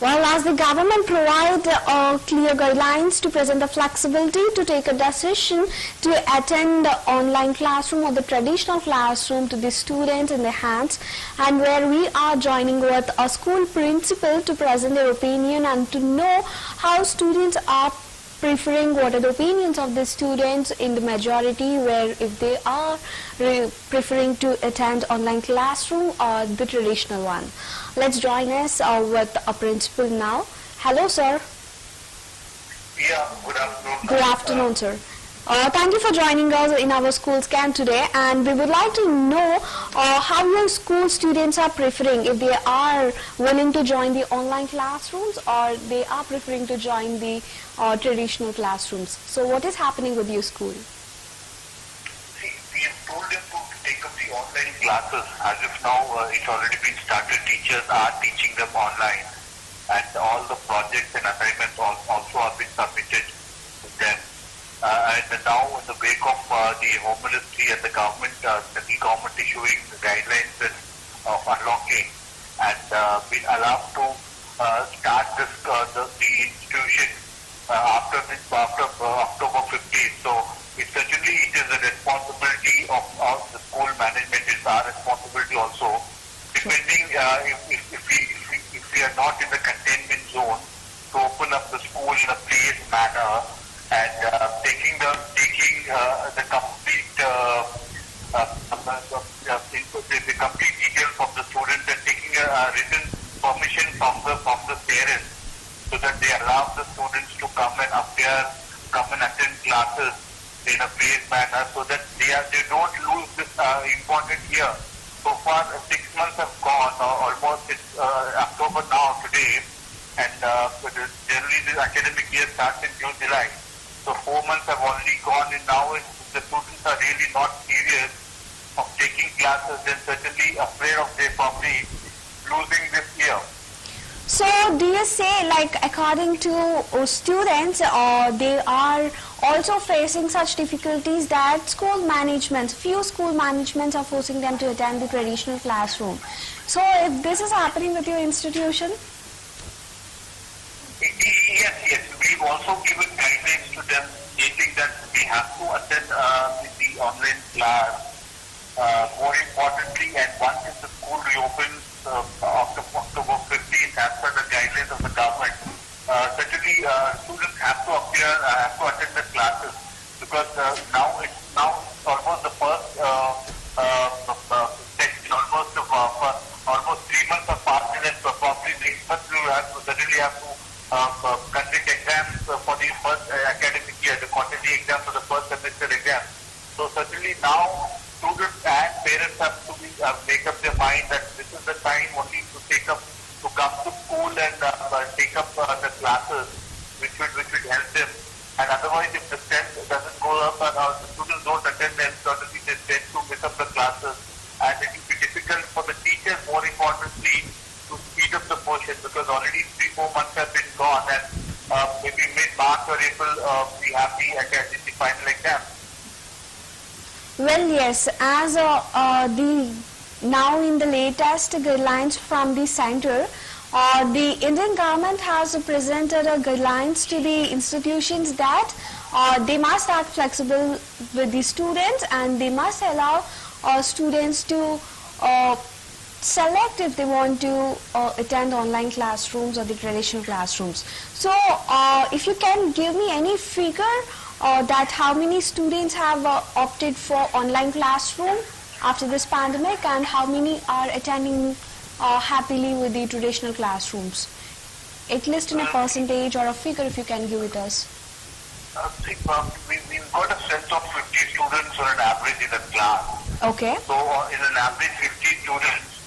Well, as the government provide clear guidelines to present the flexibility to take a decision to attend the online classroom or the traditional classroom to the students in their hands, and where we are joining with a school principal to present their opinion and to know how students are preferring, what are the opinions of the students in the majority, where if they are preferring to attend online classroom or the traditional one. Let's join us with a principal now. Hello, sir. Yeah, good afternoon. Good afternoon, sir. Thank you for joining us in our school scan today, and we would like to know how your school students are preferring, if they are willing to join the online classrooms or they are preferring to join the traditional classrooms. So what is happening with your school? See, we have told them to take up the online classes as if now it's already been started. Teachers are teaching them online, and all the projects and assignments also have been submitted to them. And now in the wake of the Home Ministry and the government, central government issuing the guidelines of unlocking and been allowed to start the institution after October 15th. So it is a responsibility of the school management. It's our responsibility also, depending if we are not in the containment zone, to open up the school in a phased manner and taking the complete the complete details of the students and taking a written permission from the parents, so that they allow the students to come and attend classes in a phased manner, so that they don't lose this important year. So far, 6 months have gone, almost it's October now today, and generally the academic year starts in June, July. So 4 months have already gone, and now the students are really not serious of taking classes, then certainly afraid of their probably losing this year. So do you say, like, according to students, they are also facing such difficulties that few school managements are forcing them to attend the traditional classroom. So if this is happening with your institution? Yes. We've also given guidelines to them stating that we have to attend the online class. More importantly, and once if the school reopens after October 15th, as per the guidelines of the government, certainly students have to attend the classes, because now it's almost the first section, almost 3 months are passed, and probably next month we will certainly have to conduct exams for the first academic year, the quantity exam for the first semester exam. So certainly now students and parents have to make up their mind that this is the time only to come to school and take up the classes, which would help them. And otherwise, if the strength doesn't go up and the students don't attend, then certainly they tend to miss up the classes, and it will be difficult for the teachers, more importantly, to speed up the portion, because already 3-4 months have been gone, and maybe mid-March or April we have the final exam. Well, yes, as now in the latest guidelines from the center, the Indian government has presented guidelines to the institutions that they must act flexible with the students, and they must allow students to select if they want to attend online classrooms or the traditional classrooms. So if you can give me any figure that how many students have opted for online classroom after this pandemic, and how many are attending happily with the traditional classrooms, at least in a percentage or a figure, if you can give it us. We've got a strength of 50 students on an average in a class. Okay. So in an average 50 students,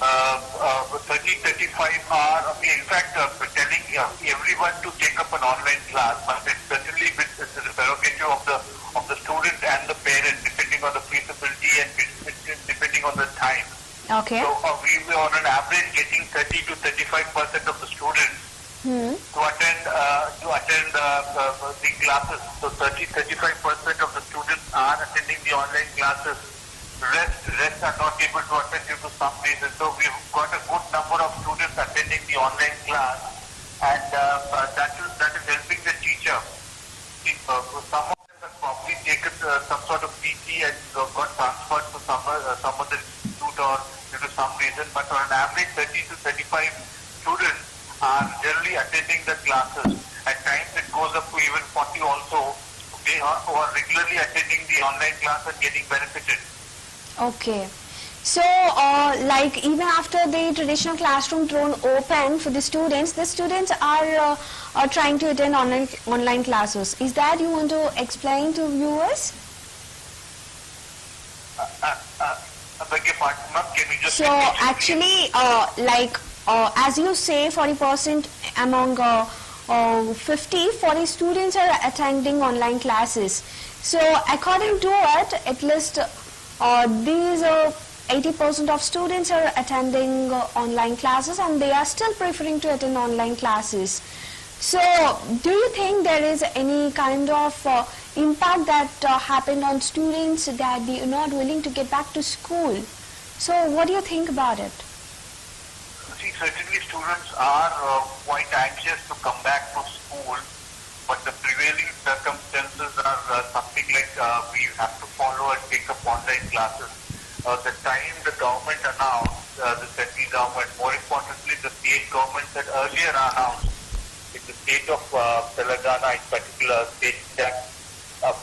30-35 are, in fact, telling everyone to take up an online class, but it's certainly it's the prerogative of the student and the parent, depending on the feasibility and depending on the time. Okay. So we were on an average getting 30-35% of the students to attend the classes. So 30-35% of the students are attending the online classes. Rest are not able to attend due to some reason. So we've got a good number of students attending the online class, some other institute or due to some reason, but on an average 30 to 35 students are generally attending the classes. At times it goes up to even 40 also. They are who are regularly attending the online class and getting benefited. Okay. So, like even after the traditional classroom thrown open for the students are trying to attend online classes. Is that you want to explain to viewers? I beg your pardon, ma'am. Can you just So repeat it? actually, as you say, 40% among 40 students are attending online classes. So according to it, at least these 80% of students are attending online classes, and they are still preferring to attend online classes. So do you think there is any kind of impact that happened on students that they are not willing to get back to school? So what do you think about it? See, certainly students are quite anxious to come back to school, but the prevailing circumstances are something like we have to follow and take up online classes. The time the government announced, the central government, more importantly the state government had earlier announced in the state of Telangana in particular, stating that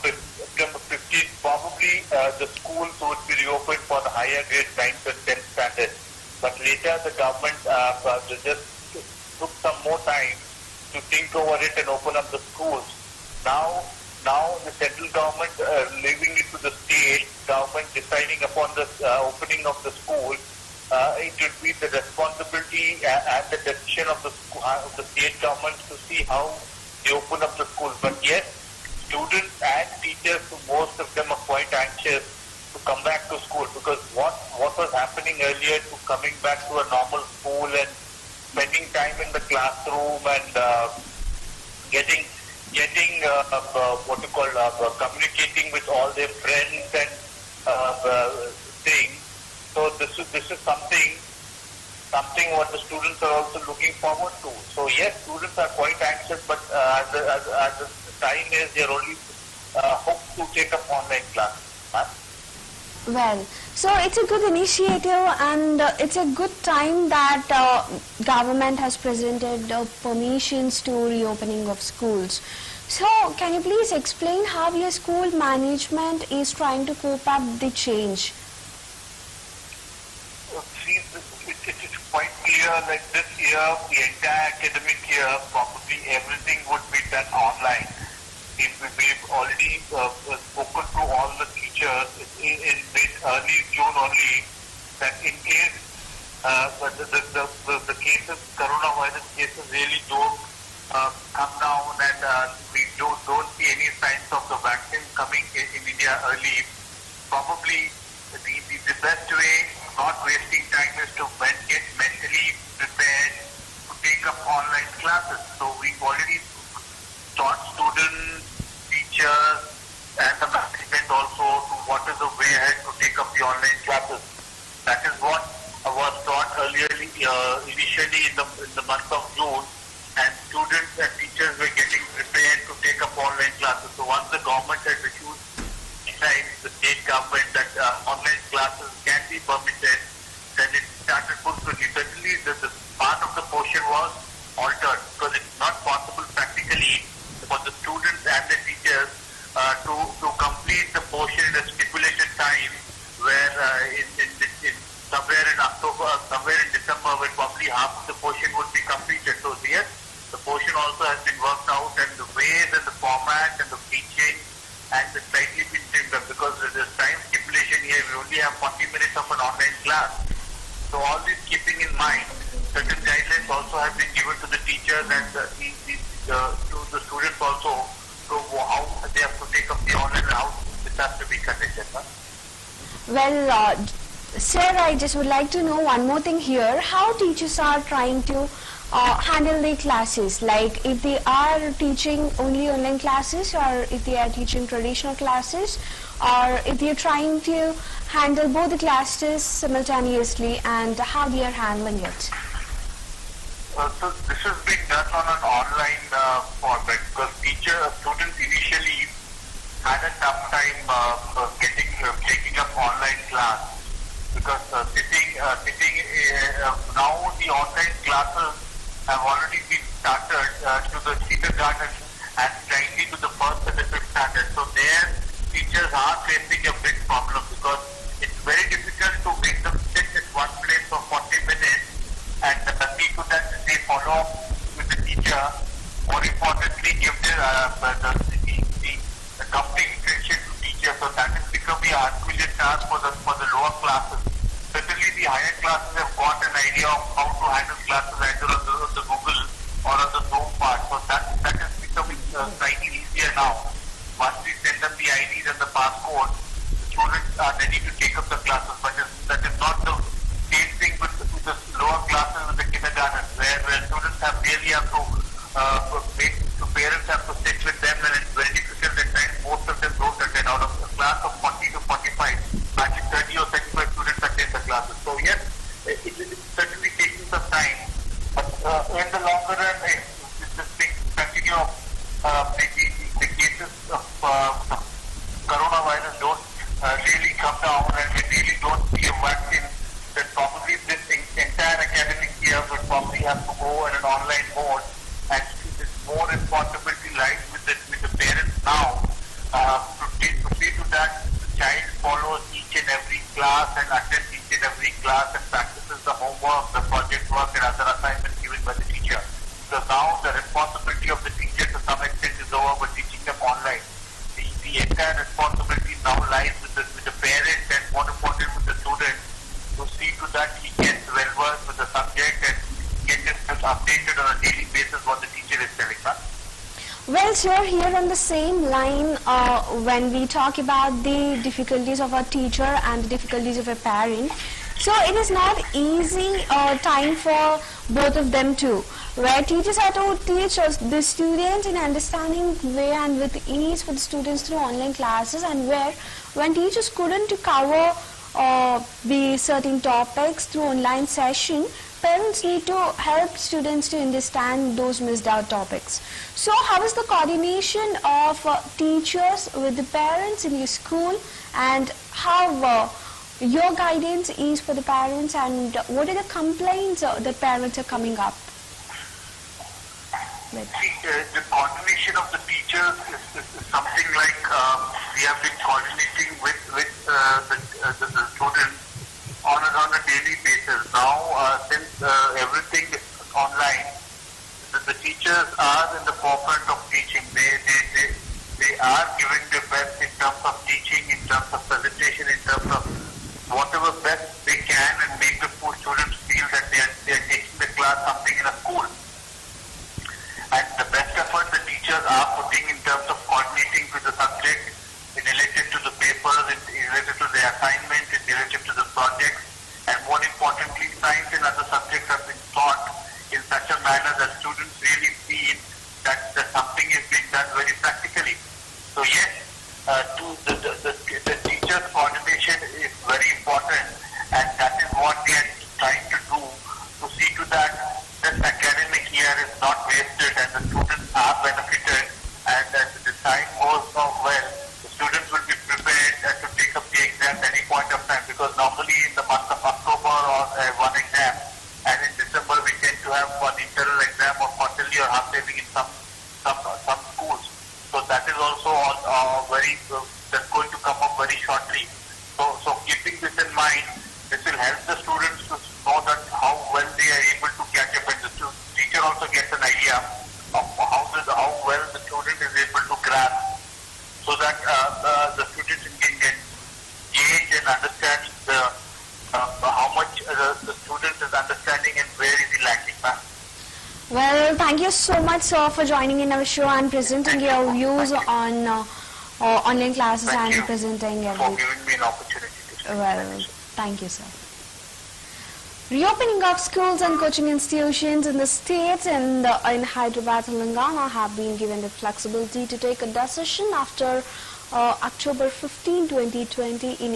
September 15th probably the schools would be reopened for the higher grade 9th and 10th standard. But later the government just took some more time to think over it and open up the schools. Now the central government leaving it to the state government deciding upon the opening of the school. It should be the responsibility and the decision of the state government to see how they open up the schools. But yes, students and teachers, most of them are quite anxious to come back to school, because what was happening earlier to coming back to a normal school and spending time in the classroom and getting communicating with all their friends and things. So this is something what the students are also looking forward to. So yes, students are quite anxious, but as the time is, they are only hope to take up online classes. Well, so it's a good initiative, and it's a good time that government has presented permissions to reopening of schools. So can you please explain how your school management is trying to cope up the change? See, it is quite clear, like this year, the entire academic year, probably everything would be done online. We've already spoken to all the teachers in early June only, that in case the cases, coronavirus cases really don't come down, and we don't see any signs of the vaccine coming in India early, probably the best way, not wasting time, is to get mentally prepared to take up online classes. So we've already taught students, teachers, and the management also to what is the way ahead to take up the online classes. That is what was taught earlier, initially in the month of June, and students and teachers were getting prepared to take up online classes. So once the government had issued the state government that online classes can be permitted, then it started fulfilling. Certainly the part of the portion was altered, because it's not possible practically for the students and the teachers to complete the portion in a stipulated time, where somewhere in October, somewhere in December, when probably half of the portion would be completed. So yes, the portion also has been worked out, and the ways and the format and the teaching and the slightly been trimmed up, because there's time stipulation here. We only have 40 minutes of an online class. So all this keeping in mind, certain guidelines also have been given to the teachers and to the students also, to how they have to take up the online and how this has to be conducted. Well, sir, I just would like to know one more thing here. How teachers are trying to handle the classes, like if they are teaching only online classes, or if they are teaching traditional classes, or if they are trying to handle both the classes simultaneously, and how they are handling it? So this has been done on an online format, because students initially had a tough time taking up online class because now the online classes have already been started to the kindergarten and slightly to the first and the fifth standard. So there, teachers are facing a big problem because it's very difficult to make them sit at one place for 40 minutes and see to that they follow up with the teacher. More importantly, give their the complete attention to teachers. So that is becoming a Herculean task for the lower classes. Certainly, the higher classes have got an idea of how to handle classes either on the Google or on the Zoom part. So that is becoming slightly easier now. Once we send them the IDs and the passcode, the students are ready to take up the classes. But that is not the same thing with the lower classes with the kindergarten, where students have really have to parents have to sit with them, and it's very difficult at times. Most of them don't attend. Out of a class of 40 to 45, actually 30 or 35 students attend the classes. So yes, it is certainly taking some time. But in the longer run, if this thing continue, the cases of coronavirus don't really come down, and we really don't see a vaccine, then probably this entire academic year would probably have to go in an online mode, and more responsibility lies with the parents now to see to that the child follows each and every class and attends each and every class and practices the homework, the project work and other assignments given by the teacher. So now the responsibility of the teacher to some extent is over, but teaching them online. The entire responsibility now lies with the parent and more importantly with the student to see to that he gets well versed with the subject and gets himself updated on a daily basis what the teacher is telling us. Well, sir, here on the same line, when we talk about the difficulties of a teacher and the difficulties of a parent, so it is not easy time for both of them too, where teachers have to teach us the students in understanding way and with ease for the students through online classes, and where when teachers couldn't cover the certain topics through online session, parents need to help students to understand those missed out topics. So how is the coordination of teachers with the parents in your school, and how your guidance is for the parents, and what are the complaints that parents are coming up with? The coordination of the teachers is something like we have been coordinating with the students on a daily basis. Now, since everything is online, the teachers are in the forefront of teaching. They are giving their best in terms of teaching, in terms of presentation, in terms of whatever best they can, and make the students feel that they are taking the class something in a school. And the best effort the teachers are putting in terms of coordinating with the subject related to the papers, related to the assignment, related to the projects, and more importantly, science and other subjects have been taught in such a manner that students really feel that something is being done very practically. So yes, the teachers' coordination is very important, and that is what they are trying to do to see to that this academic year is not wasted and the students are benefited, and as the time goes on well, the students will be prepared to take up the exam at any point of time, because normally in the month of October or one exam, and in December we tend to have one internal exam or quarterly or half yearly in some schools. So that is also that's going to come up very shortly. So keeping this in mind, this will help the students to know that how well they are able to catch up, and the teacher also gets an idea of how well the student is able to grasp, so that the students can gauge and understand how much the student is understanding and where is he lacking. Well, thank you so much, sir, for joining in our show and presenting your views on online classes and presenting everything. For giving me an opportunity to speak. Well, thank you, sir. Reopening of schools and coaching institutions in the state and in Hyderabad, Telangana have been given the flexibility to take a decision after October 15, 2020 in